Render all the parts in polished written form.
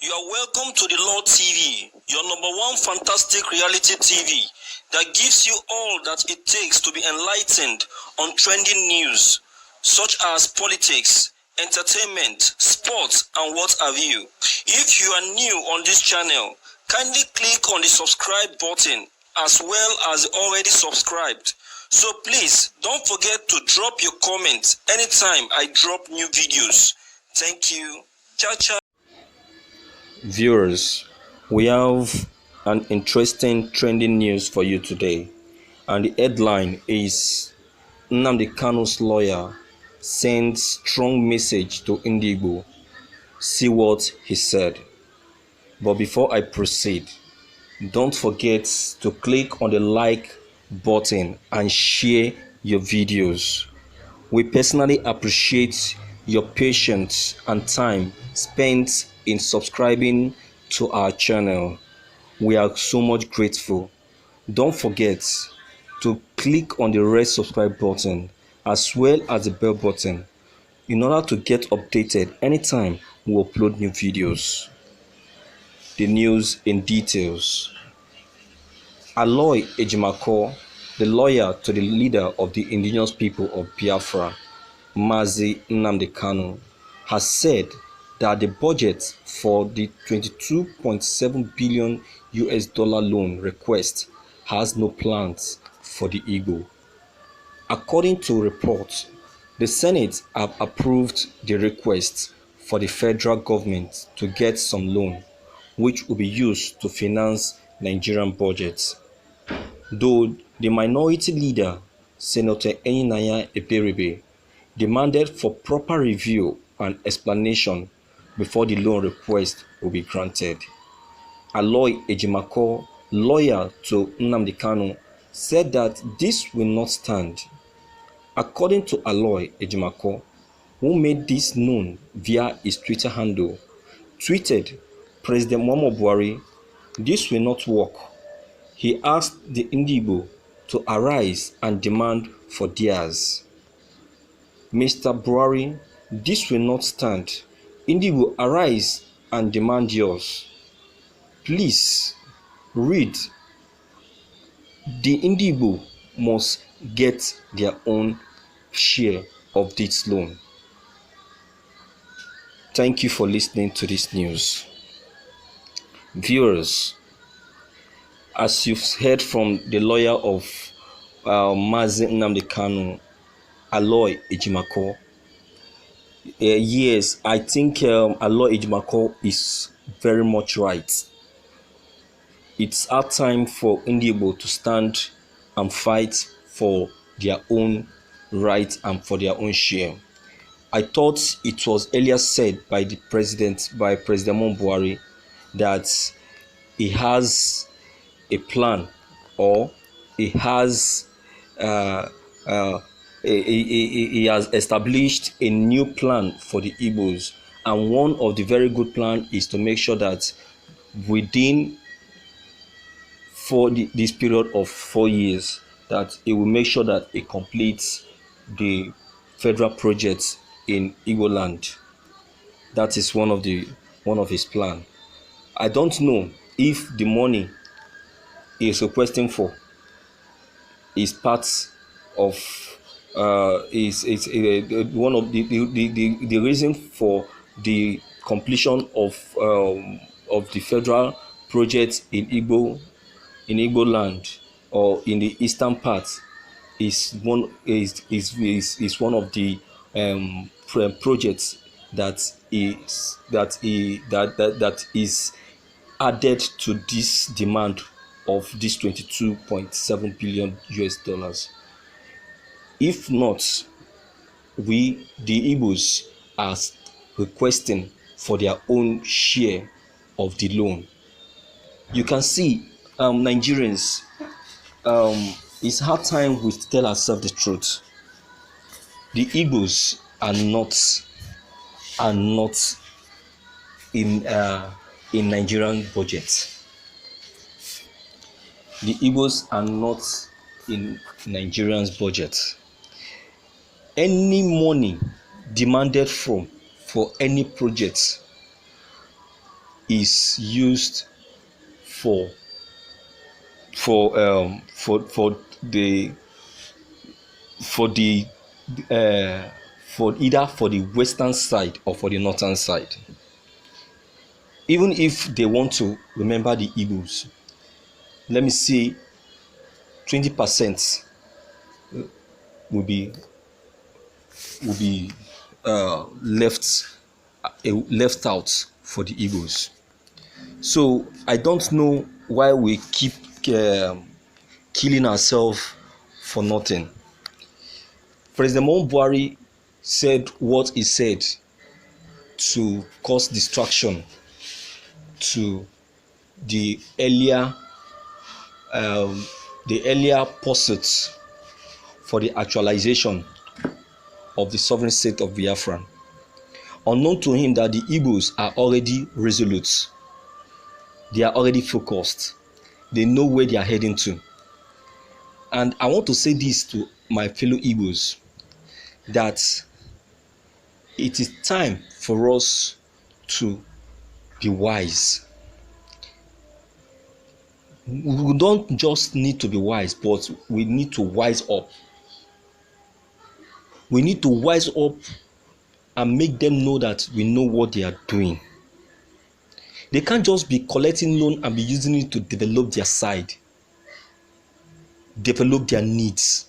You are welcome to the Lord TV, your number one fantastic reality TV that gives you all that it takes to be enlightened on trending news such as politics, entertainment, sports, and what have you. If you are new on this channel, kindly click on the subscribe button as well as already subscribed. So please don't forget to drop your comments anytime I drop new videos. Thank you. Ciao, ciao. Viewers, we have an interesting trending news for you today, and the headline is Nnamdi Kanu's lawyer sends strong message to Igbo. See what he said. But before I proceed, don't forget to click on the like button and share your videos. We personally appreciate your patience and time spent in subscribing to our channel. We are so much grateful. Don't forget to click on the red subscribe button as well as the bell button in order to get updated anytime we upload new videos. The news in details. Aloy Ejimako, the lawyer to the leader of the indigenous people of Biafra, Mazi Nnamdi Kanu, has said that the budget for the 22.7 billion US dollar loan request has no plans for the Igbo. According to reports, the Senate have approved the request for the federal government to get some loan, which will be used to finance Nigerian budgets. Though the minority leader, Senator Enyinaya Eberebe, demanded for proper review and explanation before the loan request will be granted. Aloy Ejimako, lawyer to Nnamdi Kanu, said that this will not stand. According to Aloy Ejimako, who made this known via his Twitter handle, tweeted, President Muhammadu Buhari, this will not work. He asked the Igbo to arise and demand for theirs. Mr. Buhari, this will not stand. Igbo, arise and demand yours. Please read. The Igbo must get their own share of this loan. Thank you for listening to this news. Viewers, as you've heard from the lawyer of Mazi Nnamdi Kanu, Aloy Ejimako, yes, I think Aloy Ejimako is very much right. It's our time for Igbo to stand and fight for their own right and for their own share. I thought it was earlier said by President Muhammadu Buhari that he has a plan, or he has he has established a new plan for the Igbos, and one of the very good plan is to make sure that within this period of 4 years, that it will make sure that it completes the federal projects in Igbo land. That is one of his plan. I don't know if the money he is requesting for is part of is one of the reason for the completion of the federal projects in Igbo land, or in the eastern part, is one of the projects that is added to this demand of this 22.7 billion US dollars. If not, the Igbos are requesting for their own share of the loan. You can see, Nigerians, it's hard time we tell ourselves the truth. The Igbos are not in Nigerian budget. The Igbos are not in Nigerian's budget. Any money demanded for any project is used for for the for the for either for the western side or for the northern side. Even if they want to remember the Igbos, let me say 20% will be will be left out for the Igbos. So I don't know why we keep killing ourselves for nothing. President Buhari said what he said to cause distraction to the earlier pursuits for the actualization of the sovereign state of Biafra. Unknown to him that the Igbos are already resolute. They are already focused. They know where they are heading to. And I want to say this to my fellow Igbos, that it is time for us to be wise. We don't just need to be wise, but we need to wise up. We need to wise up and make them know that we know what they are doing. They can't just be collecting loan and be using it to develop their side, develop their needs,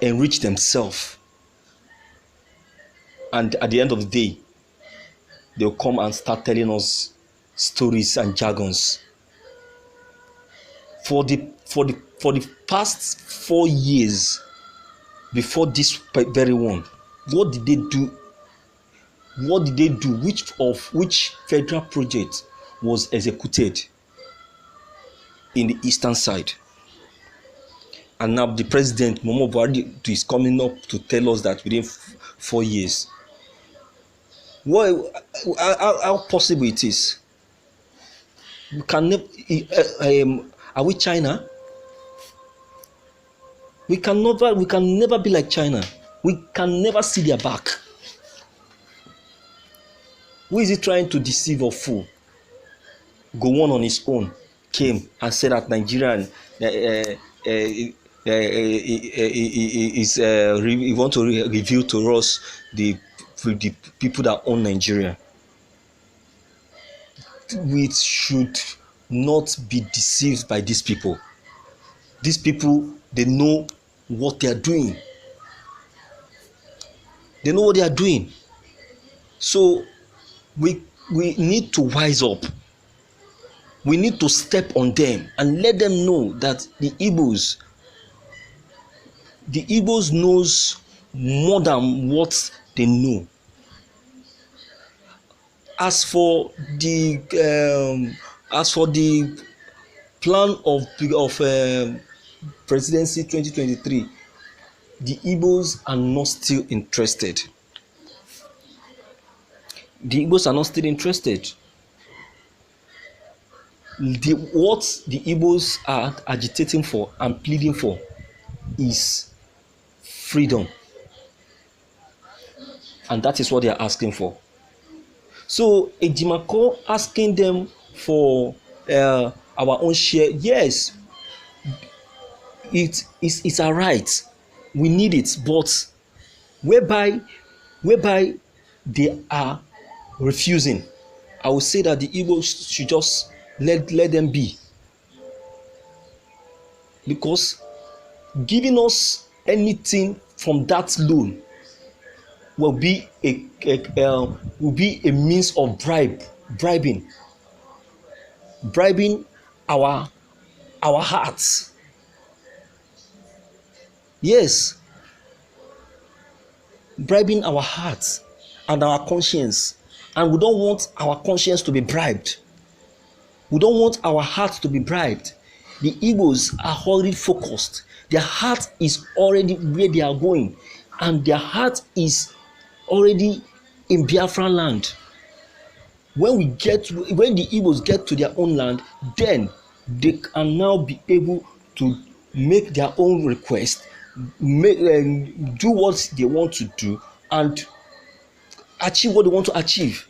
enrich themselves. And at the end of the day, they'll come and start telling us stories and jargons. For the past 4 years before this very one, what did they do? What did they do? Which federal project was executed in the eastern side? And now the president, Muhammadu Buhari, is coming up to tell us that within 4 years. Well, how possible it is? We can never. Are we China? We can never be like China. We can never see their back. Who is he trying to deceive or fool? Gowon on his own came and said that Nigerian he want to reveal to us the people that own Nigeria. We should not be deceived by these people. These people, they know what they are doing. They know what they are doing. So we need to wise up. We need to step on them and let them know that the Igbos knows more than what they know. As for the plan of presidency 2023, the Igbos are not still interested. The Igbos are not still interested. What the Igbos are agitating for and pleading for is freedom. And that is what they are asking for. So Ejimako asking them for our own share, yes, it's a right. We need it, but whereby they are refusing, I would say that the Igbos should just let them be, because giving us anything from that loan will be a means of bribing our hearts. Yes, bribing our hearts and our conscience, and we don't want our conscience to be bribed. We don't want our hearts to be bribed. The Igbos are already focused. Their heart is already where they are going, and their heart is already in Biafra land. When the Igbos get to their own land, then they can now be able to make their own request, do what they want to do, and achieve what they want to achieve.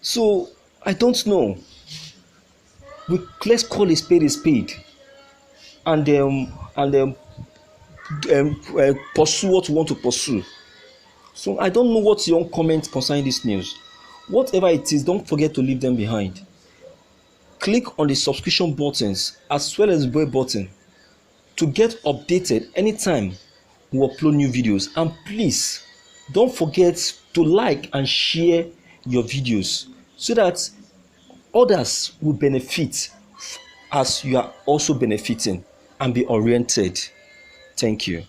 So I don't know. Let's call a spade, and pursue what we want to pursue. So I don't know what's your own comment concerning this news. Whatever it is, don't forget to leave them behind. Click on the subscription buttons as well as bell button to get updated anytime we upload new videos. And please don't forget to like and share your videos so that others will benefit as you are also benefiting and be oriented. Thank you.